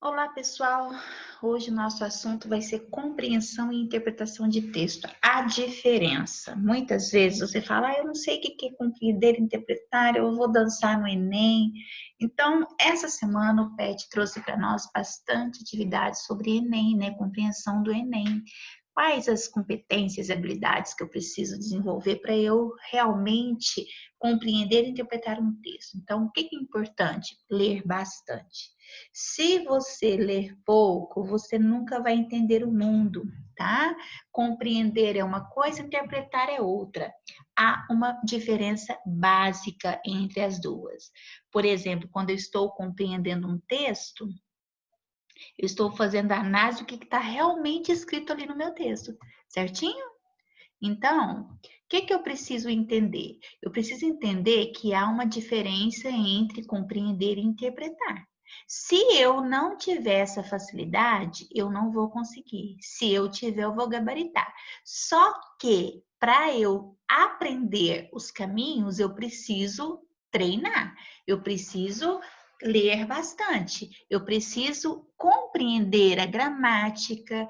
Olá, pessoal! Hoje o nosso assunto vai ser compreensão e interpretação de texto. A diferença. Muitas vezes você fala, eu não sei o que é compreender e interpretar, eu vou dançar no Enem. Então, essa semana o PET trouxe para nós bastante atividades sobre Enem, né? Compreensão do Enem. Quais as competências e habilidades que eu preciso desenvolver para eu realmente compreender e interpretar um texto? Então, o que é importante? Ler bastante. Se você ler pouco, você nunca vai entender o mundo, tá? Compreender é uma coisa, interpretar é outra. Há uma diferença básica entre as duas. Por exemplo, quando eu estou compreendendo um texto, eu estou fazendo a análise do que está realmente escrito ali no meu texto, certinho? Então, o que eu preciso entender? Eu preciso entender que há uma diferença entre compreender e interpretar. Se eu não tiver essa facilidade, eu não vou conseguir. Se eu tiver, eu vou gabaritar. Só que para eu aprender os caminhos, eu preciso treinar. Eu preciso ler bastante. Eu preciso compreender a gramática,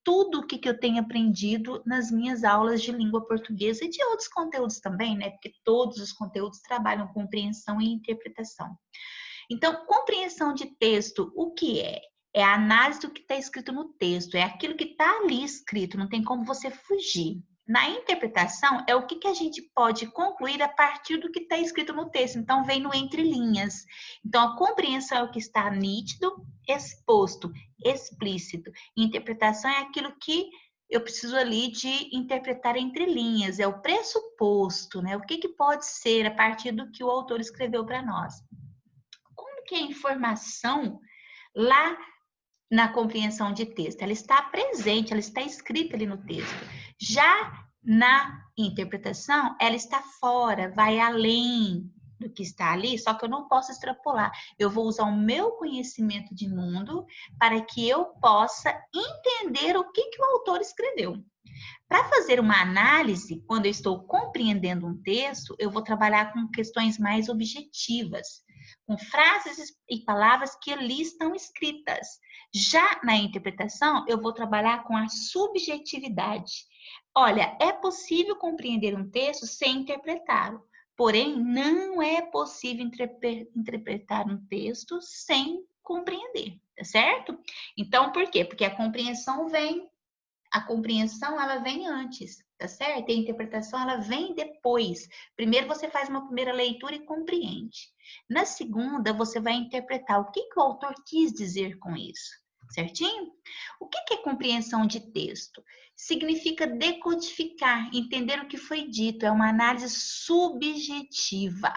tudo o que eu tenho aprendido nas minhas aulas de língua portuguesa e de outros conteúdos também, né? Porque todos os conteúdos trabalham compreensão e interpretação. Então, compreensão de texto, o que é? É a análise do que está escrito no texto, é aquilo que está ali escrito, não tem como você fugir. Na interpretação, é o que a gente pode concluir a partir do que está escrito no texto. Então, vem no entre linhas. Então, a compreensão é o que está nítido, exposto, explícito. Interpretação é aquilo que eu preciso ali de interpretar entre linhas, é o pressuposto, né? O que pode ser a partir do que o autor escreveu para nós. Como que a informação lá na compreensão de texto, ela está presente, ela está escrita ali no texto. Já na interpretação, ela está fora, vai além do que está ali, só que eu não posso extrapolar. Eu vou usar o meu conhecimento de mundo para que eu possa entender o que o autor escreveu. Para fazer uma análise, quando eu estou compreendendo um texto, eu vou trabalhar com questões mais objetivas, com frases e palavras que ali estão escritas. Já na interpretação, eu vou trabalhar com a subjetividade. Olha, é possível compreender um texto sem interpretá-lo, porém, não é possível interpretar um texto sem compreender, tá certo? Então, por quê? Porque a compreensão, ela vem antes, tá certo? E a interpretação, ela vem depois. Primeiro, você faz uma primeira leitura e compreende. Na segunda, você vai interpretar o que o autor quis dizer com isso, certinho? O que é compreensão de texto? Significa decodificar, entender o que foi dito. É uma análise subjetiva.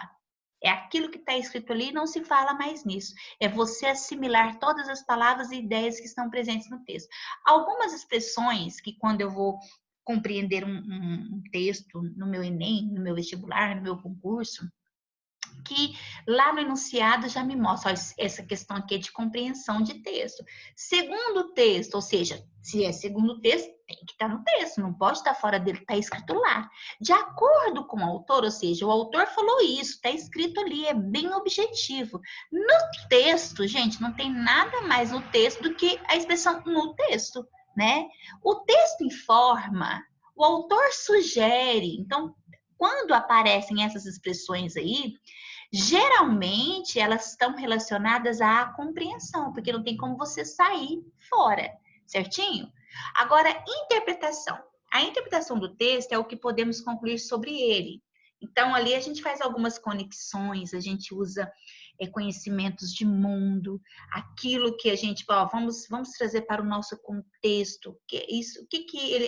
É aquilo que está escrito ali, não se fala mais nisso. É você assimilar todas as palavras e ideias que estão presentes no texto. Algumas expressões que quando eu vou compreender um texto no meu Enem, no meu vestibular, no meu concurso, que lá no enunciado já me mostra, ó, essa questão aqui é de compreensão de texto. Segundo texto, ou seja, se é segundo texto, tem que estar no texto, não pode estar fora dele, está escrito lá. De acordo com o autor, ou seja, o autor falou isso, está escrito ali, é bem objetivo. No texto, gente, não tem nada mais no texto do que a expressão no texto, né? O texto informa, o autor sugere, então, quando aparecem essas expressões aí, geralmente elas estão relacionadas à compreensão, porque não tem como você sair fora, certinho? Agora, interpretação. A interpretação do texto é o que podemos concluir sobre ele. Então, ali a gente faz algumas conexões, a gente usa conhecimentos de mundo, aquilo que a gente, ó, vamos trazer para o nosso contexto, que é isso,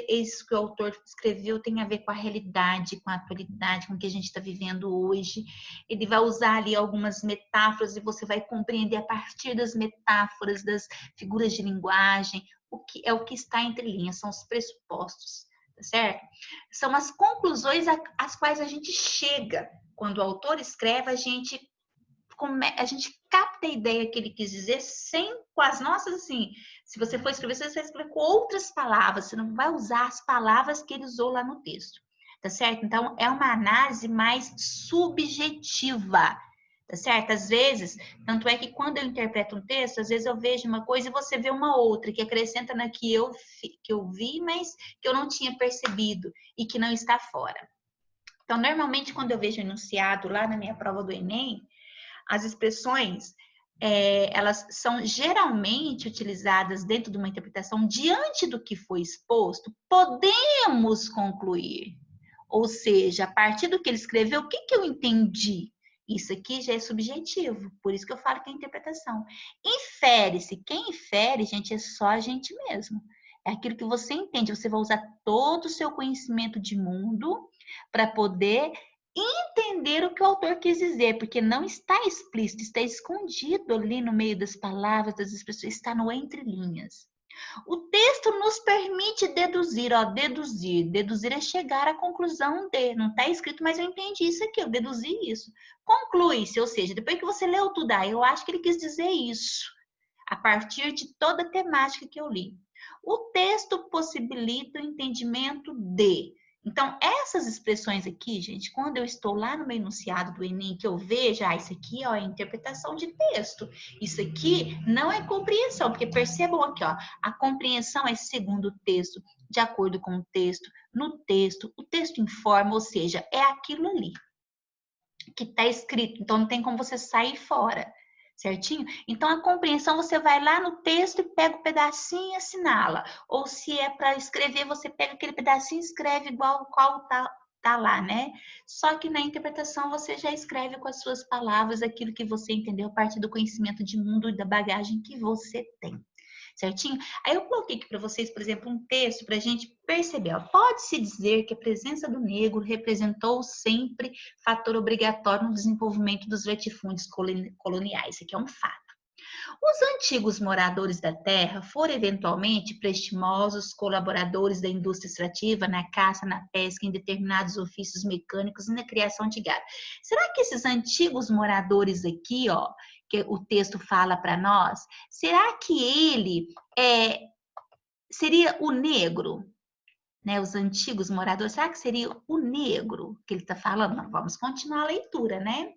isso que o autor escreveu tem a ver com a realidade, com a atualidade, com o que a gente está vivendo hoje. Ele vai usar ali algumas metáforas e você vai compreender a partir das metáforas, das figuras de linguagem, o que está entre linhas, são os pressupostos, tá certo? São as conclusões às quais a gente chega. Quando o autor escreve, a gente capta a ideia que ele quis dizer sem, com as nossas, assim, se você for escrever, você vai escrever com outras palavras, você não vai usar as palavras que ele usou lá no texto, tá certo? Então, é uma análise mais subjetiva, tá certo? Às vezes, tanto é que quando eu interpreto um texto, às vezes eu vejo uma coisa e você vê uma outra, que acrescenta na que eu vi, mas que eu não tinha percebido e que não está fora. Então, normalmente, quando eu vejo enunciado lá na minha prova do Enem, as expressões, elas são geralmente utilizadas dentro de uma interpretação diante do que foi exposto, podemos concluir. Ou seja, a partir do que ele escreveu, o que eu entendi? Isso aqui já é subjetivo, por isso que eu falo que é interpretação. Infere-se. Quem infere, gente, é só a gente mesmo. É aquilo que você entende. Você vai usar todo o seu conhecimento de mundo para poder entender o que o autor quis dizer, porque não está explícito, está escondido ali no meio das palavras, das expressões, está no entre linhas. O texto nos permite deduzir, ó, deduzir. Deduzir é chegar à conclusão de. Não está escrito, mas eu entendi isso aqui, eu deduzi isso. Conclui-se, ou seja, depois que você leu tudo, eu acho que ele quis dizer isso, a partir de toda a temática que eu li. O texto possibilita o entendimento de. Então, essas expressões aqui, gente, quando eu estou lá no meu enunciado do Enem, que eu vejo, isso aqui ó, é interpretação de texto. Isso aqui não é compreensão, porque percebam aqui, ó, a compreensão é segundo o texto, de acordo com o texto, no texto, o texto informa, ou seja, é aquilo ali que está escrito. Então, não tem como você sair fora. Certinho? Então, a compreensão, você vai lá no texto e pega o pedacinho e assinala. Ou se é para escrever, você pega aquele pedacinho e escreve igual qual tá lá, né? Só que na interpretação, você já escreve com as suas palavras aquilo que você entendeu a partir do conhecimento de mundo e da bagagem que você tem. Certinho? Aí eu coloquei aqui para vocês, por exemplo, um texto para a gente perceber. Pode-se dizer que a presença do negro representou sempre fator obrigatório no desenvolvimento dos latifúndios coloniais. Isso aqui é um fato. Os antigos moradores da terra foram eventualmente prestimosos colaboradores da indústria extrativa na caça, na pesca, em determinados ofícios mecânicos e na criação de gado. Será que esses antigos moradores aqui, ó, que o texto fala para nós, será que ele seria o negro? Né, os antigos moradores, será que seria o negro que ele está falando? Não, vamos continuar a leitura, né?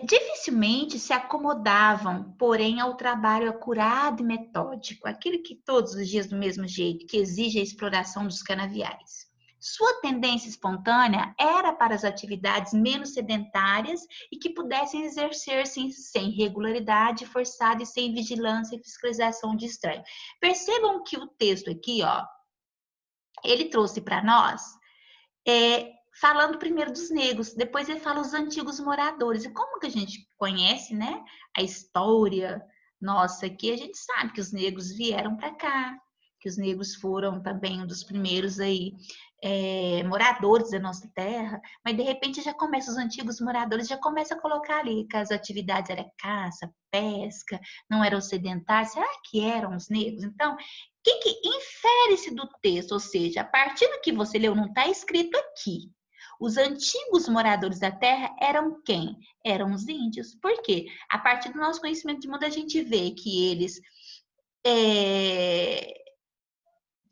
Dificilmente se acomodavam, porém, ao trabalho acurado e metódico, aquele que todos os dias do mesmo jeito, que exige a exploração dos canaviais. Sua tendência espontânea era para as atividades menos sedentárias e que pudessem exercer-se sem regularidade forçada e sem vigilância e fiscalização de estranho. Percebam que o texto aqui, ó, ele trouxe para nós falando primeiro dos negros, depois ele fala os antigos moradores. E como que a gente conhece, né, a história nossa aqui, a gente sabe que os negros vieram para cá, que os negros foram também um dos primeiros aí moradores da nossa terra, mas de repente já começa os antigos moradores, já começa a colocar ali que as atividades eram caça, pesca, não eram sedentários, será que eram os negros? Então, o que infere-se do texto? Ou seja, a partir do que você leu, não está escrito aqui. Os antigos moradores da terra eram quem? Eram os índios. Por quê? A partir do nosso conhecimento de mundo, a gente vê que eles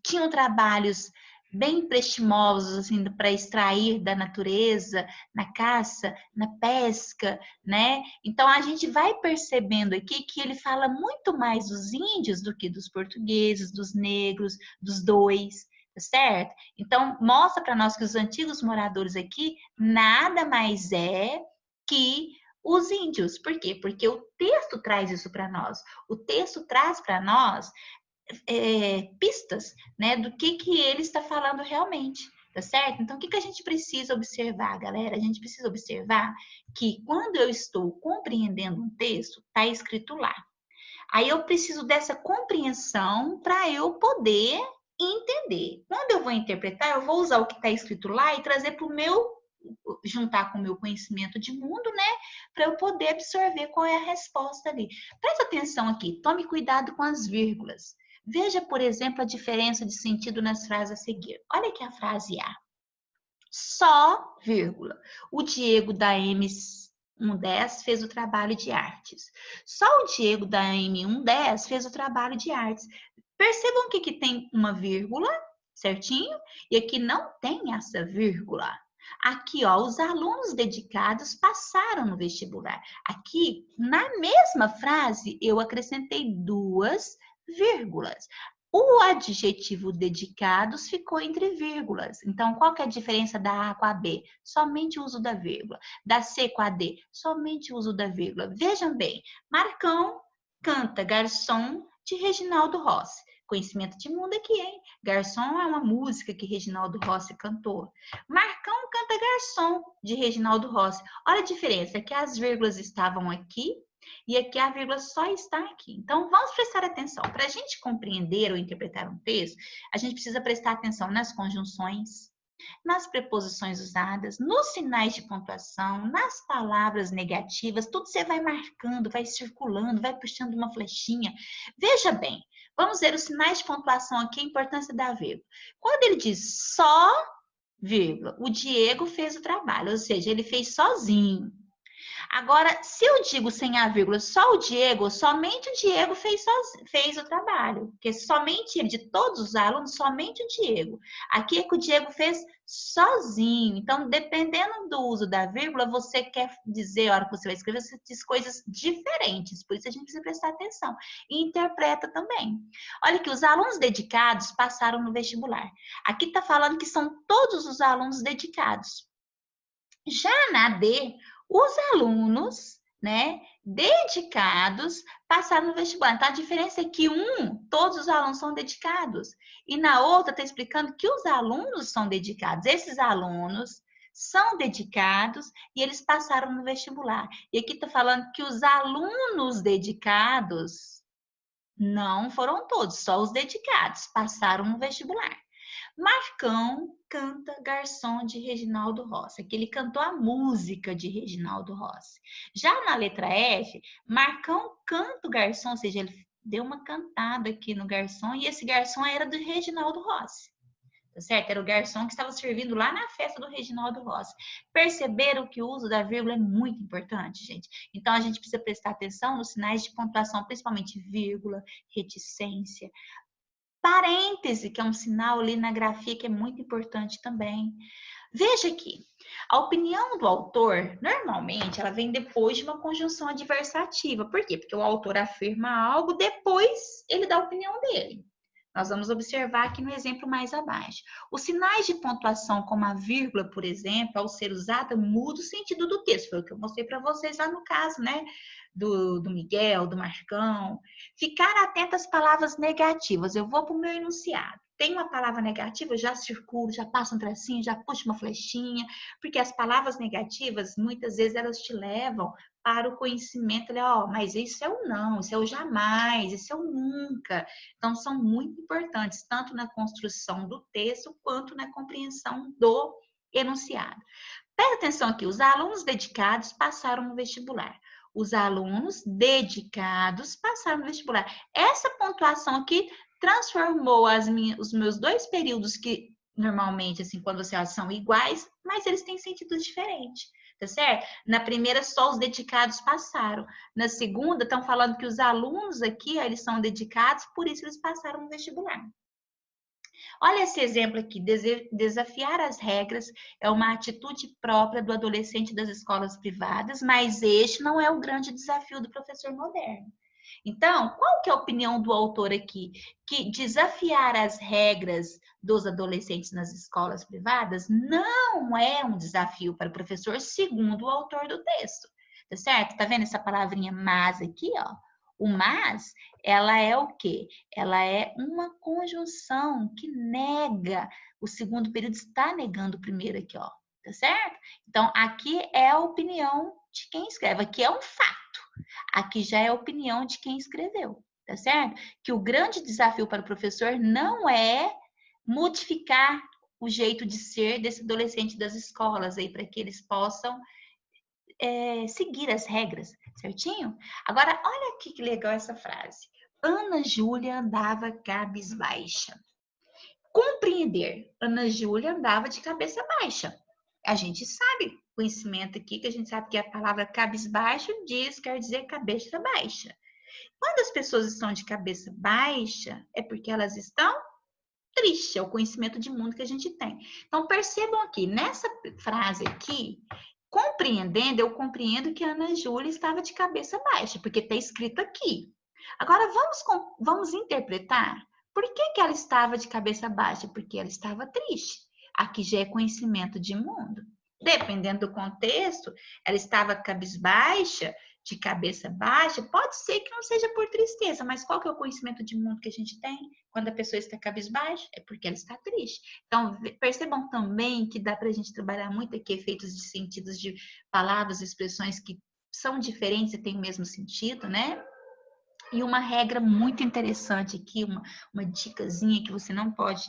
tinham trabalhos bem prestimosos, assim, para extrair da natureza, na caça, na pesca, né? Então, a gente vai percebendo aqui que ele fala muito mais dos índios do que dos portugueses, dos negros, dos dois, tá certo? Então, mostra para nós que os antigos moradores aqui nada mais é que os índios. Por quê? Porque o texto traz isso para nós. O texto traz para nós pistas, né, do que ele está falando realmente, tá certo? Então, o que a gente precisa observar, galera? A gente precisa observar que quando eu estou compreendendo um texto, está escrito lá. Aí eu preciso dessa compreensão para eu poder entender. Quando eu vou interpretar, eu vou usar o que está escrito lá e trazer para o meu, juntar com o meu conhecimento de mundo, né? Para eu poder absorver qual é a resposta ali. Presta atenção aqui, tome cuidado com as vírgulas. Veja, por exemplo, a diferença de sentido nas frases a seguir. Olha aqui a frase A. Só, vírgula, o Diego da M110 fez o trabalho de artes. Só o Diego da M110 fez o trabalho de artes. Percebam que aqui tem uma vírgula, certinho? E aqui não tem essa vírgula. Aqui, ó, os alunos dedicados passaram no vestibular. Aqui, na mesma frase, eu acrescentei 2 vírgulas. O adjetivo dedicados ficou entre vírgulas. Então, qual que é a diferença da A com a B? Somente o uso da vírgula. Da C com a D? Somente o uso da vírgula. Vejam bem, Marcão canta Garçom de Reginaldo Rossi. Conhecimento de mundo aqui, hein? Garçom é uma música que Reginaldo Rossi cantou. Marcão canta Garçom de Reginaldo Rossi. Olha a diferença, que as vírgulas estavam aqui e aqui a vírgula só está aqui. Então, vamos prestar atenção. Para a gente compreender ou interpretar um texto, a gente precisa prestar atenção nas conjunções, nas preposições usadas, nos sinais de pontuação, nas palavras negativas, tudo você vai marcando, vai circulando, vai puxando uma flechinha. Veja bem, vamos ver os sinais de pontuação aqui, a importância da vírgula. Quando ele diz só, vírgula, o Diego fez o trabalho, ou seja, ele fez sozinho. Agora, se eu digo sem a vírgula, só o Diego, somente o Diego fez o trabalho. Porque somente ele, de todos os alunos, somente o Diego. Aqui é que o Diego fez sozinho. Então, dependendo do uso da vírgula, você quer dizer, a hora que você vai escrever, você diz coisas diferentes. Por isso a gente precisa prestar atenção. E interpreta também. Olha que os alunos dedicados passaram no vestibular. Aqui está falando que são todos os alunos dedicados. Já na D, os alunos, né, dedicados passaram no vestibular. Então, a diferença é que todos os alunos são dedicados. E na outra, está explicando que os alunos são dedicados. Esses alunos são dedicados e eles passaram no vestibular. E aqui está falando que os alunos dedicados não foram todos, só os dedicados passaram no vestibular. Marcão canta Garçom de Reginaldo Rossi, que ele cantou a música de Reginaldo Rossi. Já na letra F, Marcão canta o garçom, ou seja, ele deu uma cantada aqui no garçom, e esse garçom era do Reginaldo Rossi. Tá certo? Era o garçom que estava servindo lá na festa do Reginaldo Rossi. Perceberam que o uso da vírgula é muito importante, gente? Então, a gente precisa prestar atenção nos sinais de pontuação, principalmente vírgula, reticência, parêntese, que é um sinal ali na grafia que é muito importante também. Veja aqui, a opinião do autor, normalmente, ela vem depois de uma conjunção adversativa. Por quê? Porque o autor afirma algo, depois ele dá a opinião dele. Nós vamos observar aqui no exemplo mais abaixo. Os sinais de pontuação, como a vírgula, por exemplo, ao ser usada, muda o sentido do texto. Foi o que eu mostrei para vocês lá no caso, né? Do Miguel, do Marcão. Ficar atento às palavras negativas. Eu vou para o meu enunciado. Tem uma palavra negativa, eu já circulo, já passo um tracinho, já puxo uma flechinha, porque as palavras negativas, muitas vezes, elas te levam para o conhecimento, mas isso é o não, isso é o jamais, isso é o nunca. Então, são muito importantes, tanto na construção do texto, quanto na compreensão do enunciado. Presta atenção aqui, os alunos dedicados passaram no vestibular. Os alunos dedicados passaram no vestibular. Essa pontuação aqui transformou os meus 2 períodos que normalmente, assim, quando você olha, são iguais, mas eles têm sentidos diferentes, tá certo? Na primeira, só os dedicados passaram. Na segunda, estão falando que os alunos aqui, eles são dedicados, por isso eles passaram no vestibular. Olha esse exemplo aqui, desafiar as regras é uma atitude própria do adolescente das escolas privadas, mas este não é o grande desafio do professor moderno. Então, qual que é a opinião do autor aqui? Que desafiar as regras dos adolescentes nas escolas privadas não é um desafio para o professor, segundo o autor do texto. Tá certo? Tá vendo essa palavrinha mas aqui, ó? O mas, ela é o quê? Ela é uma conjunção que nega, o segundo período está negando o primeiro aqui, ó. Tá certo? Então, aqui é a opinião de quem escreve. Aqui é um fato. Aqui já é a opinião de quem escreveu, tá certo? Que o grande desafio para o professor não é modificar o jeito de ser desse adolescente das escolas aí, para que eles possam seguir as regras, certinho? Agora, olha aqui que legal essa frase. Ana Júlia andava cabisbaixa. Compreender. Ana Júlia andava de cabeça baixa. A gente sabe, conhecimento aqui, que a gente sabe que a palavra cabisbaixo quer dizer cabeça baixa. Quando as pessoas estão de cabeça baixa, é porque elas estão triste, é o conhecimento de mundo que a gente tem. Então, percebam aqui, nessa frase aqui, compreendendo, eu compreendo que a Ana Júlia estava de cabeça baixa, porque está escrito aqui. Agora, vamos interpretar. Por que ela estava de cabeça baixa? Porque ela estava triste. Aqui já é conhecimento de mundo. Dependendo do contexto, ela estava cabisbaixa, de cabeça baixa, pode ser que não seja por tristeza, mas qual que é o conhecimento de mundo que a gente tem quando a pessoa está cabisbaixa? É porque ela está triste. Então, percebam também que dá para a gente trabalhar muito aqui efeitos de sentidos de palavras, expressões que são diferentes e têm o mesmo sentido, né? E uma regra muito interessante aqui, uma dicasinha que você não pode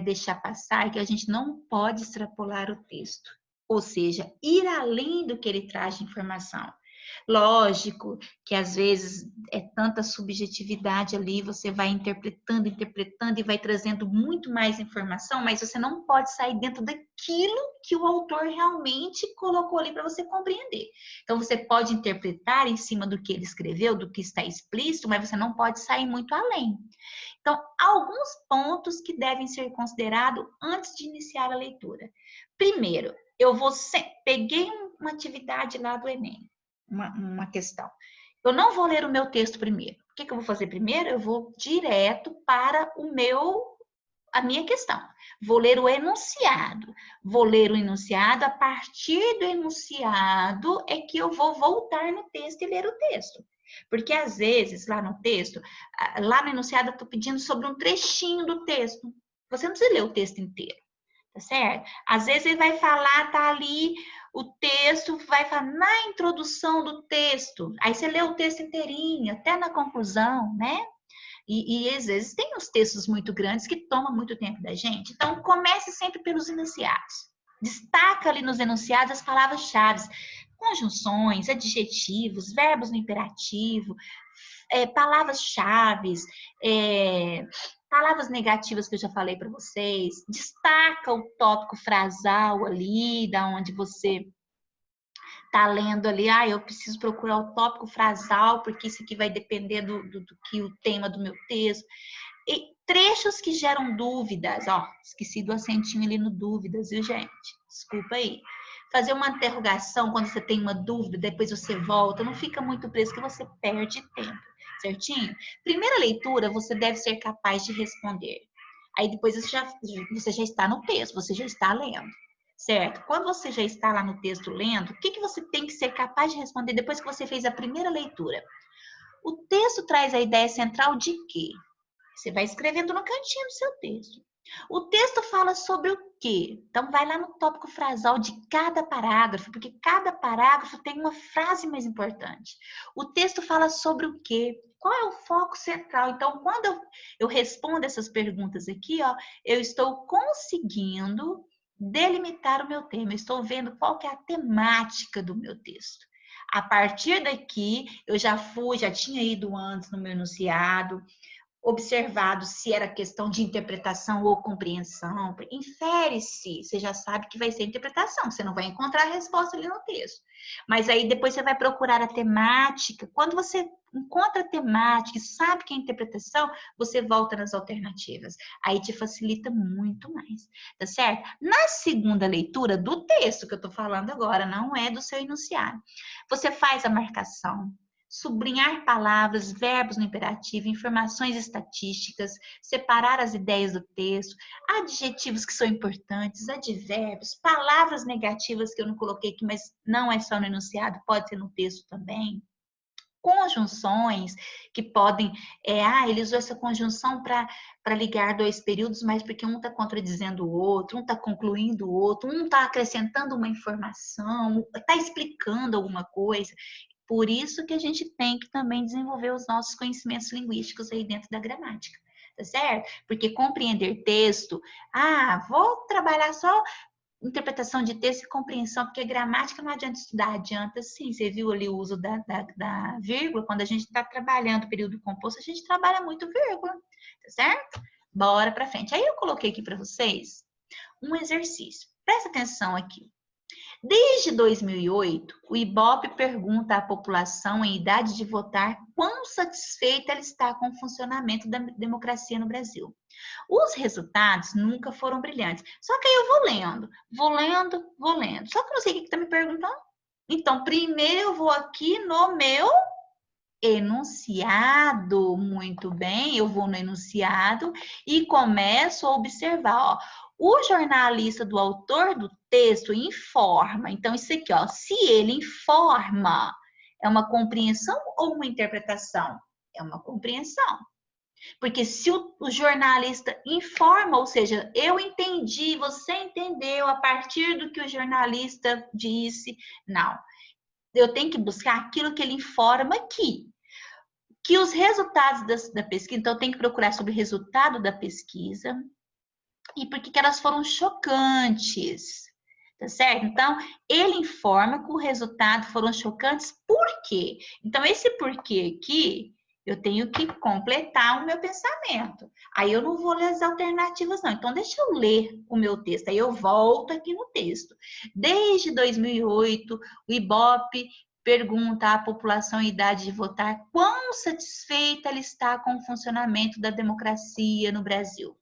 deixar passar, é que a gente não pode extrapolar o texto. Ou seja, ir além do que ele traz de informação. Lógico que às vezes é tanta subjetividade ali, você vai interpretando e vai trazendo muito mais informação, mas você não pode sair dentro daquilo que o autor realmente colocou ali para você compreender. Então você pode interpretar em cima do que ele escreveu, do que está explícito, mas você não pode sair muito além. Então, alguns pontos que devem ser considerados antes de iniciar a leitura. Primeiro, peguei uma atividade lá do Enem, uma questão. Eu não vou ler o meu texto primeiro. O que eu vou fazer primeiro? Eu vou direto para a minha questão. Vou ler o enunciado. Vou ler o enunciado. A partir do enunciado é que eu vou voltar no texto e ler o texto. Porque às vezes, lá no texto, lá no enunciado, eu estou pedindo sobre um trechinho do texto. Você não precisa ler o texto inteiro, tá certo? Às vezes ele vai falar, tá ali o texto, vai falar na introdução do texto. Aí você lê o texto inteirinho, até na conclusão, né? E às vezes tem uns textos muito grandes que tomam muito tempo da gente. Então, comece sempre pelos enunciados. Destaca ali nos enunciados as palavras-chave, conjunções, adjetivos, verbos no imperativo, palavras-chave, palavras negativas que eu já falei para vocês. Destaca o tópico frasal ali, da onde você tá lendo ali, eu preciso procurar o tópico frasal, porque isso aqui vai depender do que o tema do meu texto. E trechos que geram dúvidas, esqueci do acentinho ali no dúvidas, viu, gente? Desculpa aí. Fazer uma interrogação quando você tem uma dúvida, depois você volta, não fica muito preso que você perde tempo, certinho? Primeira leitura, você deve ser capaz de responder. Aí depois você já está no texto, você já está lendo. Certo? Quando você já está lá no texto lendo, o que você tem que ser capaz de responder depois que você fez a primeira leitura? O texto traz a ideia central de quê? Você vai escrevendo no cantinho do seu texto. O texto fala sobre o quê? Então, vai lá no tópico frasal de cada parágrafo, porque cada parágrafo tem uma frase mais importante. O texto fala sobre o quê? Qual é o foco central? Então, quando eu respondo essas perguntas aqui, eu estou conseguindo delimitar o meu tema. Eu estou vendo qual que é a temática do meu texto. A partir daqui, eu já tinha ido antes no meu enunciado, observado se era questão de interpretação ou compreensão. Infere-se, você já sabe que vai ser interpretação, você não vai encontrar a resposta ali no texto. Mas aí depois você vai procurar a temática. Quando você encontra a temática e sabe que é interpretação, você volta nas alternativas. Aí te facilita muito mais, tá certo? Na segunda leitura do texto que eu tô falando agora, não é do seu enunciado, você faz a marcação, sublinhar palavras, verbos no imperativo, informações estatísticas, separar as ideias do texto, adjetivos que são importantes, advérbios, palavras negativas que eu não coloquei aqui, mas não é só no enunciado, pode ser no texto também. Conjunções que podem, ele usou essa conjunção para ligar dois períodos, mas porque um está contradizendo o outro, um está concluindo o outro, um está acrescentando uma informação, está explicando alguma coisa. Por isso que a gente tem que também desenvolver os nossos conhecimentos linguísticos aí dentro da gramática, tá certo? Porque compreender texto, vou trabalhar só interpretação de texto e compreensão, porque gramática não adianta estudar, adianta sim. Você viu ali o uso da vírgula, quando a gente está trabalhando o período composto, a gente trabalha muito vírgula, tá certo? Bora para frente. Aí eu coloquei aqui para vocês um exercício. Presta atenção aqui. Desde 2008, o IBOP pergunta à população em idade de votar quão satisfeita ela está com o funcionamento da democracia no Brasil. Os resultados nunca foram brilhantes. Só que aí eu vou lendo, vou lendo, vou lendo. Só que eu não sei o que está me perguntando. Então, primeiro eu vou aqui no meu enunciado. Muito bem, eu vou no enunciado e começo a observar, ó. O jornalista do autor do texto informa. Então, isso aqui, ó, se ele informa, é uma compreensão ou uma interpretação? É uma compreensão. Porque se o jornalista informa, ou seja, eu entendi, você entendeu a partir do que o jornalista disse, não. Eu tenho que buscar aquilo que ele informa aqui. Que os resultados da pesquisa, então eu tenho que procurar sobre o resultado da pesquisa e por que elas foram chocantes, tá certo? Então, ele informa que o resultado foram chocantes, por quê? Então, esse porquê aqui, eu tenho que completar o meu pensamento. Aí eu não vou ler as alternativas, não. Então, deixa eu ler o meu texto. Aí eu volto aqui no texto. Desde 2008, o IBOP pergunta à população em idade de votar quão satisfeita ela está com o funcionamento da democracia no Brasil.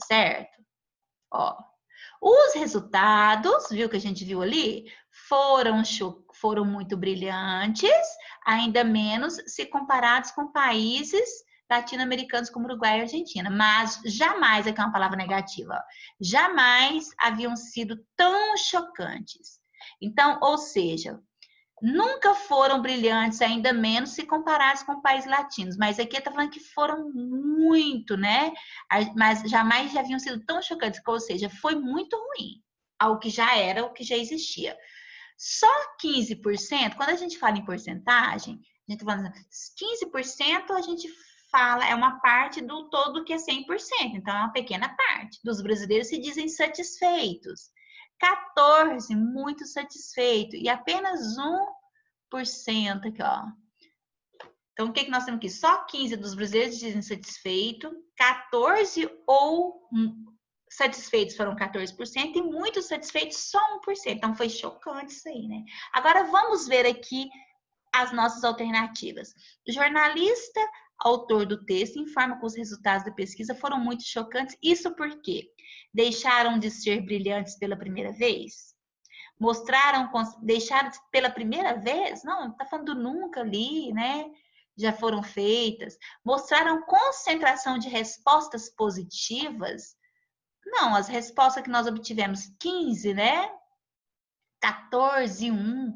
Certo? Ó, os resultados, viu que a gente viu ali, foram muito brilhantes, ainda menos se comparados com países latino-americanos como Uruguai e Argentina. Mas jamais, aqui é uma palavra negativa, ó, jamais haviam sido tão chocantes. Então, ou seja, nunca foram brilhantes, ainda menos se comparados com países latinos. Mas aqui está falando que foram muito, né? Mas jamais já haviam sido tão chocantes, ou seja, foi muito ruim ao que já era, o que já existia. Só 15%, quando a gente fala em porcentagem, a gente fala 15% a gente fala, é uma parte do todo que é 100%, então é uma pequena parte. Dos brasileiros se dizem satisfeitos. 14, muito satisfeito. E apenas 1% aqui, ó. Então, o que nós temos aqui? Só 15 dos brasileiros dizem satisfeito, 14 ou satisfeitos foram 14% e muitos satisfeitos só 1%. Então, foi chocante isso aí, né? Agora, vamos ver aqui as nossas alternativas. O jornalista, autor do texto, informa que os resultados da pesquisa foram muito chocantes. Isso porque deixaram de ser brilhantes pela primeira vez? Deixaram pela primeira vez? Não, está falando nunca ali, né? Já foram feitas. Mostraram concentração de respostas positivas? Não, as respostas que nós obtivemos, 15, né? 14, 1,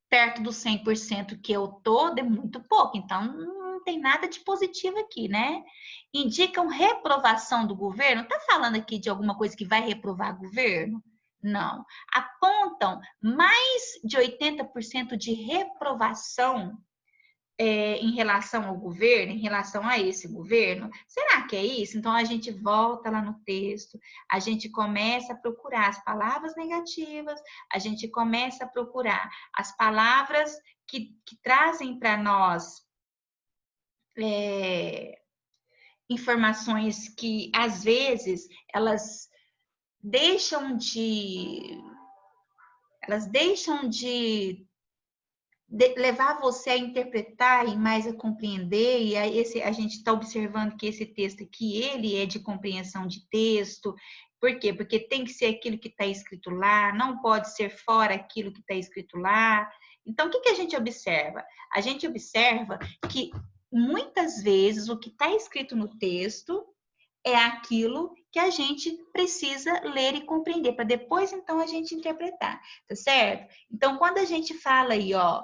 perto do 100% que eu tô, é muito pouco. Então, não tem nada de positivo aqui, né? Indicam reprovação do governo? Tá falando aqui de alguma coisa que vai reprovar o governo? Não. Apontam mais de 80% de reprovação em relação ao governo, em relação a esse governo? Será que é isso? Então, a gente volta lá no texto, a gente começa a procurar as palavras negativas, a gente começa a procurar as palavras que trazem para nós informações que, às vezes, elas deixam de levar você a interpretar e mais a compreender, e a gente está observando que esse texto aqui, ele é de compreensão de texto. Por quê? Porque tem que ser aquilo que está escrito lá, não pode ser fora aquilo que está escrito lá. Então, o que a gente observa? A gente observa que, muitas vezes, o que está escrito no texto é aquilo que a gente precisa ler e compreender, para depois, então, a gente interpretar, tá certo? Então, quando a gente fala aí, ó,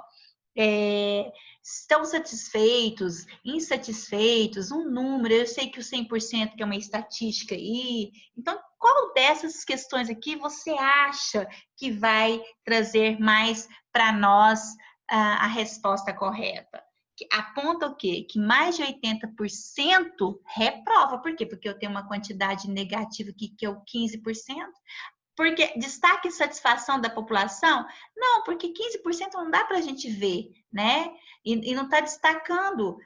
estão satisfeitos, insatisfeitos, um número, eu sei que o 100% que é uma estatística aí. Então, qual dessas questões aqui você acha que vai trazer mais para nós a resposta correta? Aponta o quê? Que mais de 80% reprova. Por quê? Porque eu tenho uma quantidade negativa aqui, que é o 15%. Porque destaque e satisfação da população? Não, porque 15% não dá para a gente ver, né? E não está destacando.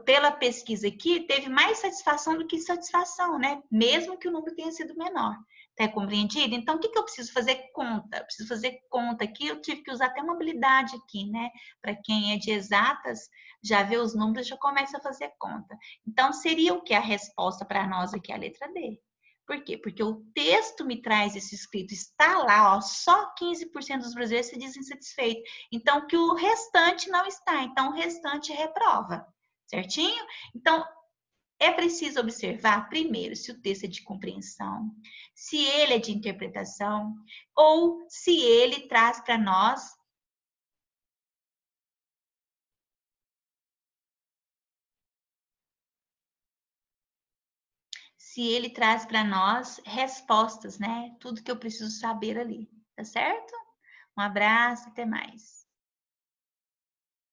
Pela pesquisa aqui, teve mais satisfação do que insatisfação, né? Mesmo que o número tenha sido menor. Tá compreendido? Então, o que que eu preciso fazer conta? Eu preciso fazer conta aqui, eu tive que usar até uma habilidade aqui, né? Para quem é de exatas, já vê os números, já começa a fazer conta. Então, seria o que a resposta para nós aqui, a letra D. Por quê? Porque o texto me traz esse escrito, está lá, ó, só 15% dos brasileiros se dizem insatisfeitos. Então, que o restante não está. Então, o restante reprova. Certinho? Então, é preciso observar, primeiro, se o texto é de compreensão, se ele é de interpretação, ou se ele traz para nós respostas, né? Tudo que eu preciso saber ali, tá certo? Um abraço, até mais.